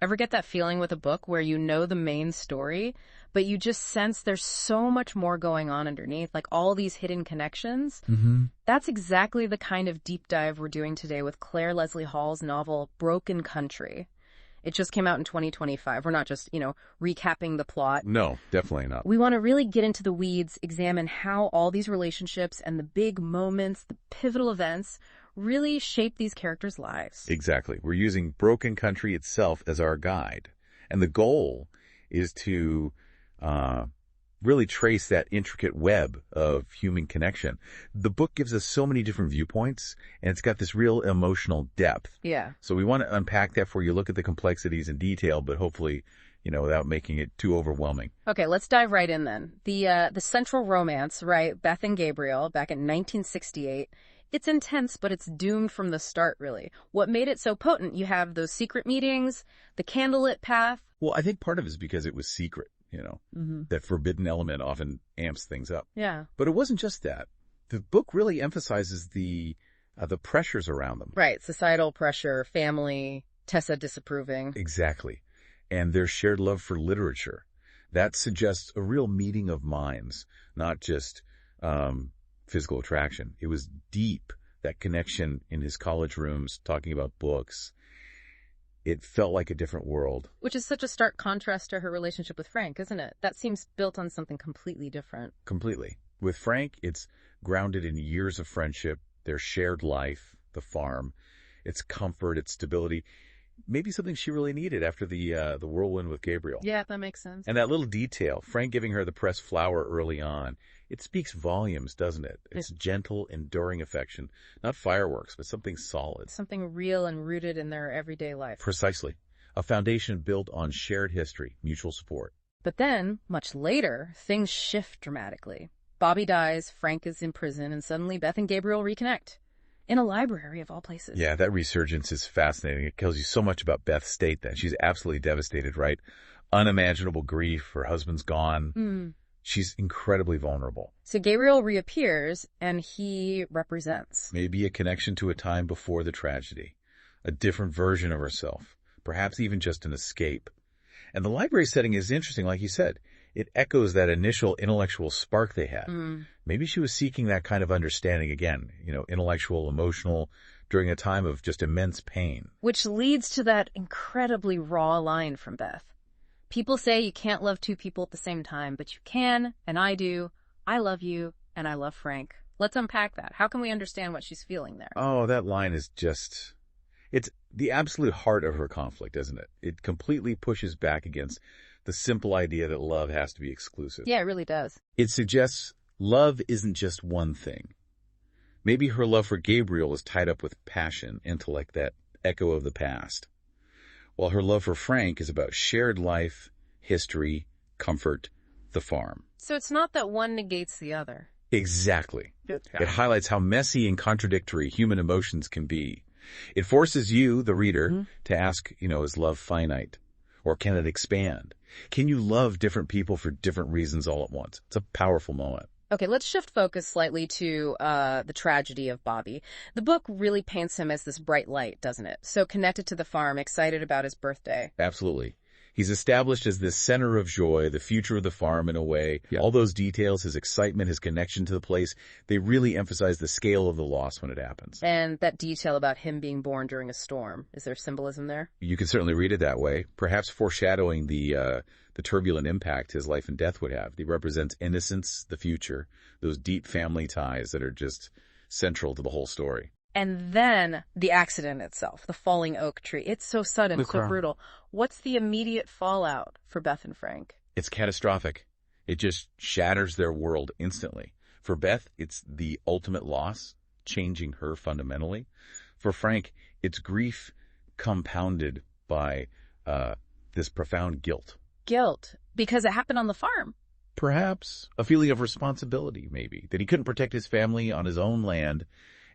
Ever get that feeling with a book where you know the main story, but you just sense there's so much more going on underneath, like all these hidden connections? Mm-hmm. That's exactly the kind of deep dive we're doing today with Clare Leslie Hall's novel, Broken Country. It just came out in 2025. We're not just, recapping the plot. No, definitely not. We want to really get into the weeds, examine how all these relationships and the big moments, the pivotal events, really shape these characters' lives. Exactly. We're using Broken Country itself as our guide. And the goal is to really trace that intricate web of human connection. The book gives us so many different viewpoints, and it's got this real emotional depth. Yeah. So we want to unpack that for you, look at the complexities in detail, but hopefully, without making it too overwhelming. Okay, let's dive right in then. The central romance, right, Beth and Gabriel, back in 1968, it's intense, but it's doomed from the start, really. What made it so potent? You have those secret meetings, the candlelit path. Well, I think part of it is because it was secret, That forbidden element often amps things up. Yeah. But it wasn't just that. The book really emphasizes the pressures around them. Right, societal pressure, family, Tessa disapproving. Exactly. And their shared love for literature. That suggests a real meeting of minds, not just physical attraction. It was deep, that connection in his college rooms, talking about books. It felt like a different world. Which is such a stark contrast to her relationship with Frank, isn't it? That seems built on something completely different. Completely. With Frank, it's grounded in years of friendship, their shared life, the farm, its comfort, its stability. Maybe something she really needed after the whirlwind with Gabriel. Yeah, that makes sense. And that little detail, Frank giving her the pressed flower early on, it speaks volumes, doesn't it? It's gentle, enduring affection. Not fireworks, but something solid. Something real and rooted in their everyday life. Precisely. A foundation built on shared history, mutual support. But then, much later, things shift dramatically. Bobby dies, Frank is in prison, and suddenly Beth and Gabriel reconnect. In a library, of all places. Yeah, that resurgence is fascinating. It tells you so much about Beth's state then. She's absolutely devastated, right? Unimaginable grief. Her husband's gone. She's incredibly vulnerable. So Gabriel reappears, and he represents. Maybe a connection to a time before the tragedy. A different version of herself. Perhaps even just an escape. And the library setting is interesting, like you said. It echoes that initial intellectual spark they had. Maybe she was seeking that kind of understanding again, intellectual, emotional, during a time of just immense pain. Which leads to that incredibly raw line from Beth. People say you can't love two people at the same time, but you can, and I do. I love you, and I love Frank. Let's unpack that. How can we understand what she's feeling there? Oh, that line is just... It's the absolute heart of her conflict, isn't it? It completely pushes back against the simple idea that love has to be exclusive. Yeah, it really does. It suggests love isn't just one thing. Maybe her love for Gabriel is tied up with passion, intellect, that echo of the past. While her love for Frank is about shared life, history, comfort, the farm. So it's not that one negates the other. Exactly. It highlights how messy and contradictory human emotions can be. It forces you, the reader, to ask, is love finite? Or can it expand? Can you love different people for different reasons all at once? It's a powerful moment. Okay, let's shift focus slightly to the tragedy of Bobby. The book really paints him as this bright light, doesn't it? So connected to the farm, excited about his birthday. Absolutely. He's established as the center of joy, the future of the farm in a way. Yeah. All those details, his excitement, his connection to the place, they really emphasize the scale of the loss when it happens. And that detail about him being born during a storm. Is there symbolism there? You can certainly read it that way, perhaps foreshadowing the turbulent impact his life and death would have. He represents innocence, the future, those deep family ties that are just central to the whole story. And then the accident itself, the falling oak tree. It's so sudden, so brutal. What's the immediate fallout for Beth and Frank? It's catastrophic. It just shatters their world instantly. For Beth, it's the ultimate loss, changing her fundamentally. For Frank, it's grief compounded by this profound guilt. Guilt, because it happened on the farm. Perhaps a feeling of responsibility, maybe, that he couldn't protect his family on his own land.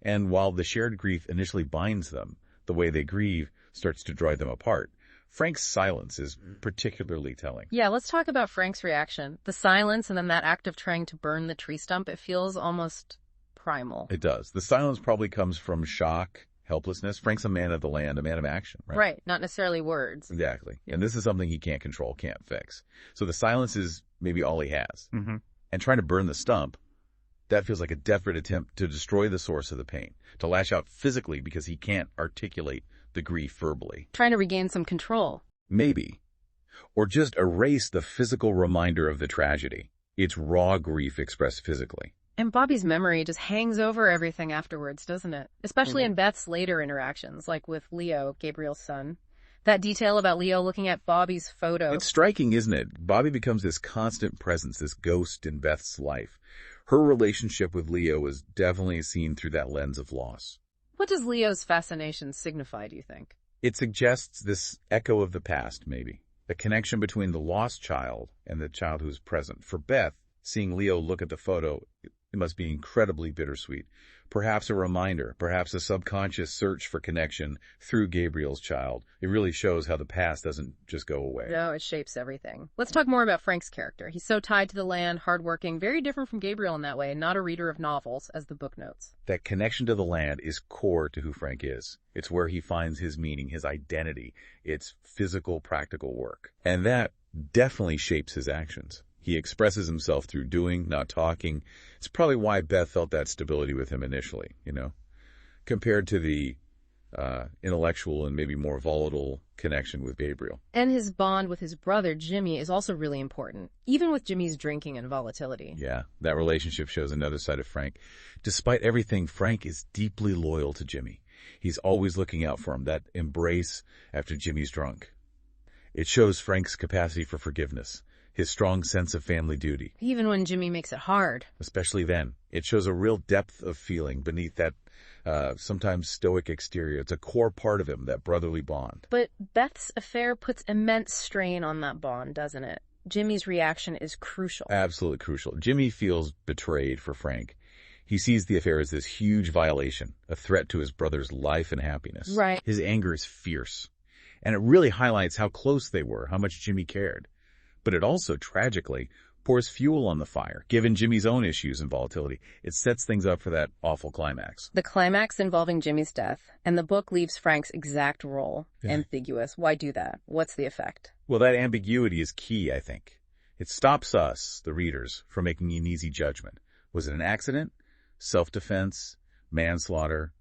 And while the shared grief initially binds them, the way they grieve starts to drive them apart. Frank's silence is particularly telling. Yeah, let's talk about Frank's reaction. The silence and then that act of trying to burn the tree stump, it feels almost primal. It does. The silence probably comes from shock, helplessness. Frank's a man of the land, a man of action, right? Right, not necessarily words. Exactly. And this is something he can't control, can't fix. So the silence is maybe all he has. Mm-hmm. And trying to burn the stump, that feels like a desperate attempt to destroy the source of the pain, to lash out physically because he can't articulate the grief verbally. Trying to regain some control. Maybe. Or just erase the physical reminder of the tragedy. It's raw grief expressed physically. And Bobby's memory just hangs over everything afterwards, doesn't it? Especially in Beth's later interactions, like with Leo, Gabriel's son. That detail about Leo looking at Bobby's photo. It's striking, isn't it? Bobby becomes this constant presence, this ghost in Beth's life. Her relationship with Leo is definitely seen through that lens of loss. What does Leo's fascination signify, do you think? It suggests this echo of the past, maybe. A connection between the lost child and the child who's present. For Beth, seeing Leo look at the photo, it must be incredibly bittersweet. Perhaps a reminder, perhaps a subconscious search for connection through Gabriel's child. It really shows how the past doesn't just go away. No, it shapes everything. Let's talk more about Frank's character. He's so tied to the land, hardworking, very different from Gabriel in that way, not a reader of novels, as the book notes. That connection to the land is core to who Frank is. It's where he finds his meaning, his identity. It's physical, practical work. And that definitely shapes his actions. He expresses himself through doing, not talking. It's probably why Beth felt that stability with him initially, compared to the intellectual and maybe more volatile connection with Gabriel. And his bond with his brother, Jimmy, is also really important, even with Jimmy's drinking and volatility. Yeah, that relationship shows another side of Frank. Despite everything, Frank is deeply loyal to Jimmy. He's always looking out for him, that embrace after Jimmy's drunk. It shows Frank's capacity for forgiveness, his strong sense of family duty. Even when Jimmy makes it hard. Especially then. It shows a real depth of feeling beneath that sometimes stoic exterior. It's a core part of him, that brotherly bond. But Beth's affair puts immense strain on that bond, doesn't it? Jimmy's reaction is crucial. Absolutely crucial. Jimmy feels betrayed for Frank. He sees the affair as this huge violation, a threat to his brother's life and happiness. Right. His anger is fierce. And it really highlights how close they were, how much Jimmy cared. But it also, tragically, pours fuel on the fire. Given Jimmy's own issues and volatility, it sets things up for that awful climax. The climax involving Jimmy's death, and the book leaves Frank's exact role ambiguous. Why do that? What's the effect? Well, that ambiguity is key, I think. It stops us, the readers, from making an easy judgment. Was it an accident? Self-defense? Manslaughter?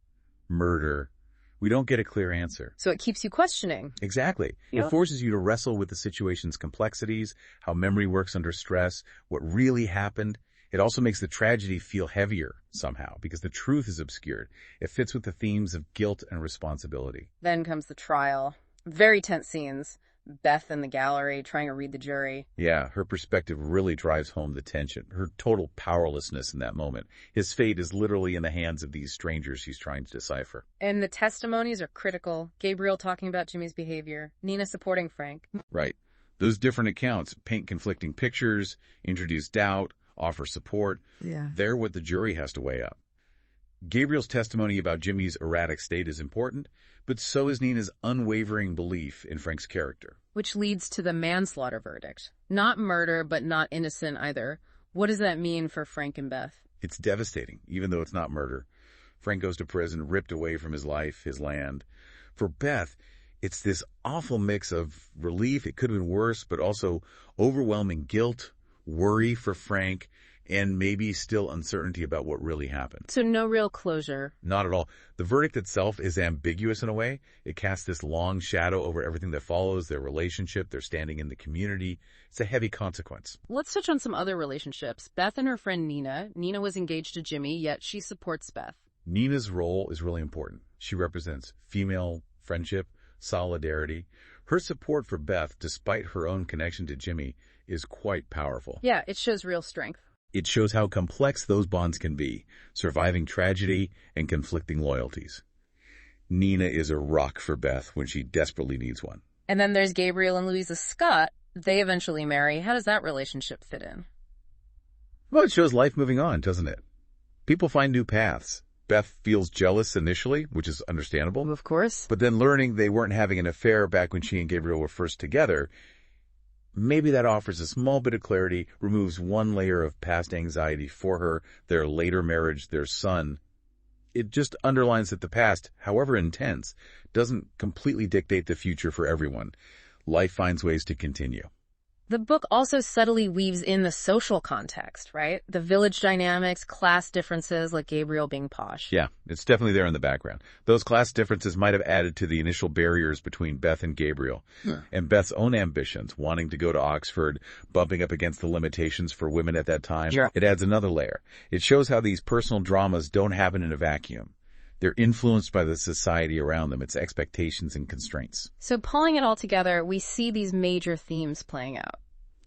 Murder? We don't get a clear answer. So it keeps you questioning. Exactly. Yep. It forces you to wrestle with the situation's complexities, how memory works under stress, what really happened. It also makes the tragedy feel heavier somehow because the truth is obscured. It fits with the themes of guilt and responsibility. Then comes the trial. Very tense scenes. Beth in the gallery trying to read the jury. Yeah, her perspective really drives home the tension, her total powerlessness in that moment. His fate is literally in the hands of these strangers he's trying to decipher. And the testimonies are critical. Gabriel talking about Jimmy's behavior. Nina supporting Frank. Right. Those different accounts paint conflicting pictures, introduce doubt, offer support. Yeah. They're what the jury has to weigh up. Gabriel's testimony about Jimmy's erratic state is important, but so is Nina's unwavering belief in Frank's character. Which leads to the manslaughter verdict. Not murder, but not innocent either. What does that mean for Frank and Beth? It's devastating, even though it's not murder. Frank goes to prison, ripped away from his life, his land. For Beth, it's this awful mix of relief, it could have been worse, but also overwhelming guilt, worry for Frank, and maybe still uncertainty about what really happened. So no real closure. Not at all. The verdict itself is ambiguous in a way. It casts this long shadow over everything that follows, their relationship, their standing in the community. It's a heavy consequence. Let's touch on some other relationships. Beth and her friend Nina. Nina was engaged to Jimmy, yet she supports Beth. Nina's role is really important. She represents female friendship, solidarity. Her support for Beth, despite her own connection to Jimmy, is quite powerful. Yeah, it shows real strength. It shows how complex those bonds can be, surviving tragedy and conflicting loyalties. Nina is a rock for Beth when she desperately needs one. And then there's Gabriel and Louisa Scott. They eventually marry. How does that relationship fit in? Well, it shows life moving on, doesn't it? People find new paths. Beth feels jealous initially, which is understandable. Of course. But then learning they weren't having an affair back when she and Gabriel were first together, maybe that offers a small bit of clarity, removes one layer of past anxiety for her, their later marriage, their son. It just underlines that the past, however intense, doesn't completely dictate the future for everyone. Life finds ways to continue. The book also subtly weaves in the social context, right? The village dynamics, class differences, like Gabriel being posh. Yeah, it's definitely there in the background. Those class differences might have added to the initial barriers between Beth and Gabriel. And Beth's own ambitions, wanting to go to Oxford, bumping up against the limitations for women at that time. Sure. It adds another layer. It shows how these personal dramas don't happen in a vacuum. They're influenced by the society around them, its expectations and constraints. So pulling it all together, we see these major themes playing out.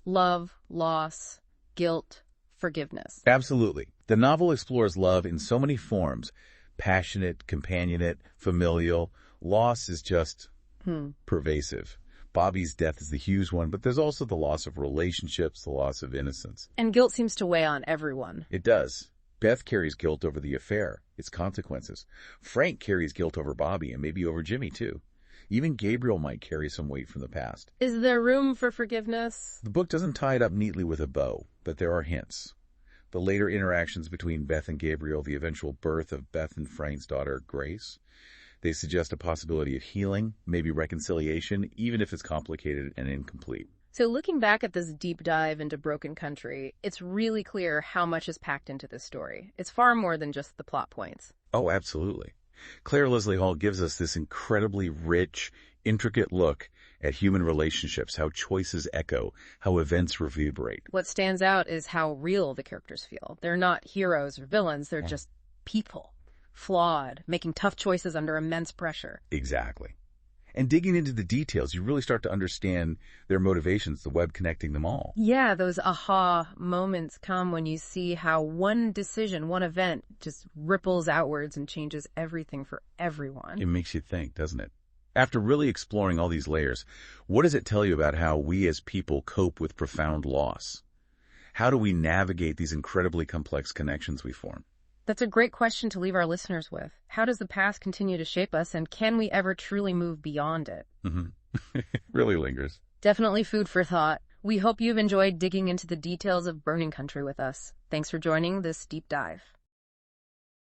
Love, loss, guilt, forgiveness. Absolutely. The novel explores love in so many forms. Passionate, companionate, familial. Loss is just pervasive. Bobby's death is the huge one, but there's also the loss of relationships, the loss of innocence. And guilt seems to weigh on everyone. It does. Beth carries guilt over the affair, its consequences. Frank carries guilt over Bobby and maybe over Jimmy, too. Even Gabriel might carry some weight from the past. Is there room for forgiveness? The book doesn't tie it up neatly with a bow, but there are hints. The later interactions between Beth and Gabriel, the eventual birth of Beth and Frank's daughter, Grace, they suggest a possibility of healing, maybe reconciliation, even if it's complicated and incomplete. So looking back at this deep dive into Broken Country, it's really clear how much is packed into this story. It's far more than just the plot points. Oh, absolutely. Clare Leslie Hall gives us this incredibly rich, intricate look at human relationships, how choices echo, how events reverberate. What stands out is how real the characters feel. They're not heroes or villains, they're just people, flawed, making tough choices under immense pressure. Exactly. And digging into the details, you really start to understand their motivations, the web connecting them all. Yeah, those aha moments come when you see how one decision, one event just ripples outwards and changes everything for everyone. It makes you think, doesn't it? After really exploring all these layers, what does it tell you about how we as people cope with profound loss? How do we navigate these incredibly complex connections we form? That's a great question to leave our listeners with. How does the past continue to shape us, and can we ever truly move beyond it? It really lingers. Definitely food for thought. We hope you've enjoyed digging into the details of Burning Country with us. Thanks for joining this deep dive.